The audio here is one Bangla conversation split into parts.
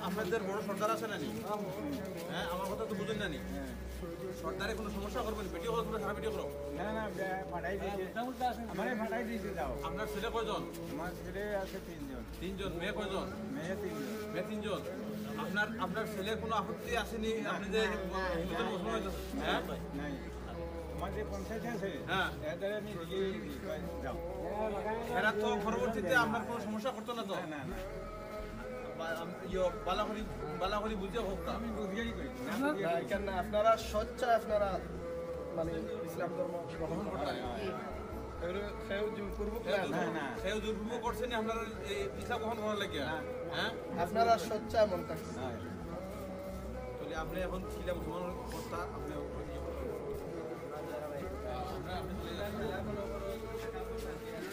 আপনাদের বড় সর্দার আছে নানি? হ্যাঁ, আমার কথা তো বুঝেন নানি? সর্দারে কোনো সমস্যা করবেন? ভিডিও করো, তোমরা সারা ভিডিও করো। না ফাটাই দিয়েছে, আমারে ফাটাই দিয়েছে। যাও। আপনার ছেলে কয়জন? আমার ছেলে আছে 3 জন। 3 জন। মেয়ে কয়জন? মেয়ে 3 জন। মেয়ে 3 জন। আপনার ছেলের কোনো আপত্তি আসেনি? আপনি যে হিন্দুদের মুসলমান হয়েছেন? হ্যাঁ, নাই। আমার যে পঞ্চায়েত আছে, হ্যাঁ, এদের আমি দিয়ে যাও। এরা তো পরবর্তীতে আপনার কোনো সমস্যা করতো না তো? না বালাহরি বুঝিয়ে হোক না। আমি বুঝিয়েই করি। কেন আপনারা স্বচ্ছায় আপনারা মানে ইসলাম ধর্ম গ্রহণ করতেন? সেও জোরপূর্বক না সেও দুর্ভোগ করছেন আপনারা ইসলাম গ্রহণ করার লাগে? হ্যাঁ, আপনারা স্বচ্ছায় মন থাকছেন। তাহলে আপনি এখন ছিলেন মুসলমান অবস্থা, আপনি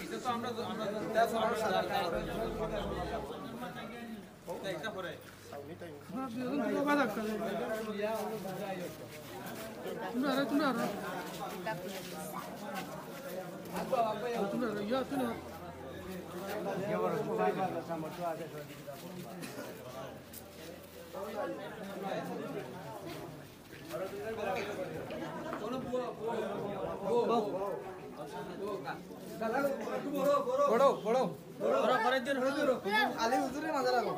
এটা তো আমরা এটা করে আলী হুজুরের মাঝে লাগো।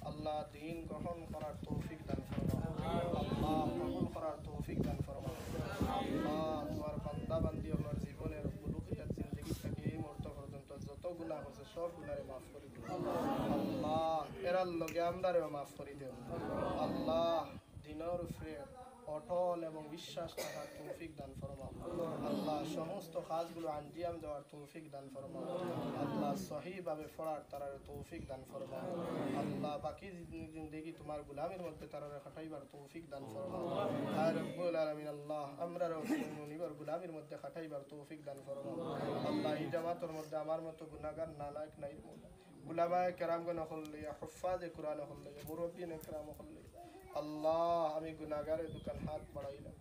আল্লাহ দিন গ্রহণ করার তৌফিক দান ফরমাও। আল্লাহ কবুল করার তৌফিক দান ফরমাও। আল্লাহ তোমার বান্দা বান্দি আমার জীবনের বুলুকিয়াত জিন্দেগি থেকে এই মুহূর্ত পর্যন্ত যত গুনাহ করছে সব গুনাহে মাফ করে দিও আল্লাহ। এরার লগে আমরারেও মাফ করে দিও আল্লাহ। দিনের উপরে অটল এবং বিশ্বাস থাকার তৌফিক দান ফরমাও আল্লাহ। সমস্ত কাজগুলো আঞ্জাম দেওয়ার তৌফিক দান ফরমাও আল্লাহ। সহিভাবে পড়ার তারার তৌফিক দান ফরমাও আল্লাহ। বাকি জিন্দেগি তোমার গুলামের মধ্যে তারারে খাটাইবার তৌফিক দান ফরমাও আয় রব্বুল আলামিন। আল্লাহ আমরারও নিবার গুলামের মধ্যে খাটাইবার তৌফিক দান ফরমাও আল্লাহ। এই জামাতের মধ্যে আমার মতো গুনাহগার নালায়েক নাই গুলামায়ে কেরামগণ হল্লে, হুফাজে কোরআন হল্লে, মুরব্বিন কেরাম হল্লে আল্লাহ। আমি গুনাহগারের দোকান হাত বাড়াইলাম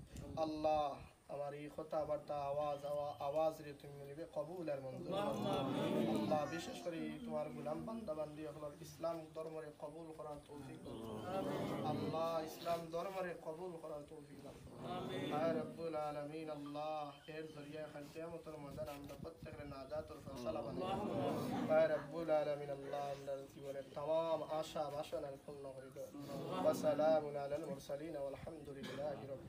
আল্লাহ। আমার এই কথাবার্তা আওয়াজ রে তুমি নিবে কবুল আর মঞ্জুর আল্লাহ। বিশেষ করে তোমার গুলাম বান্দা বান্দি হলো ইসলাম ধর্মরে কবুল করার তৌফিক আল্লাহ। ইসলাম ধর্মরে কবুল করার তৌফিক আয় রব্বুল আলামিন। আল্লাহ এর জরিয়ায় খান কিয়ামতের ময়দানে আমরা প্রত্যেকের নাজাতের ফয়সালা বানাই আয় রব্বুল আলামিন। আল্লাহ আমাদের জীবনের तमाम আশা বাসনা পূর্ণ করে দাও। ওয়া সালামুন আলাল মুরসালিন ওয়াল হামদুলিল্লাহি রাব্বিল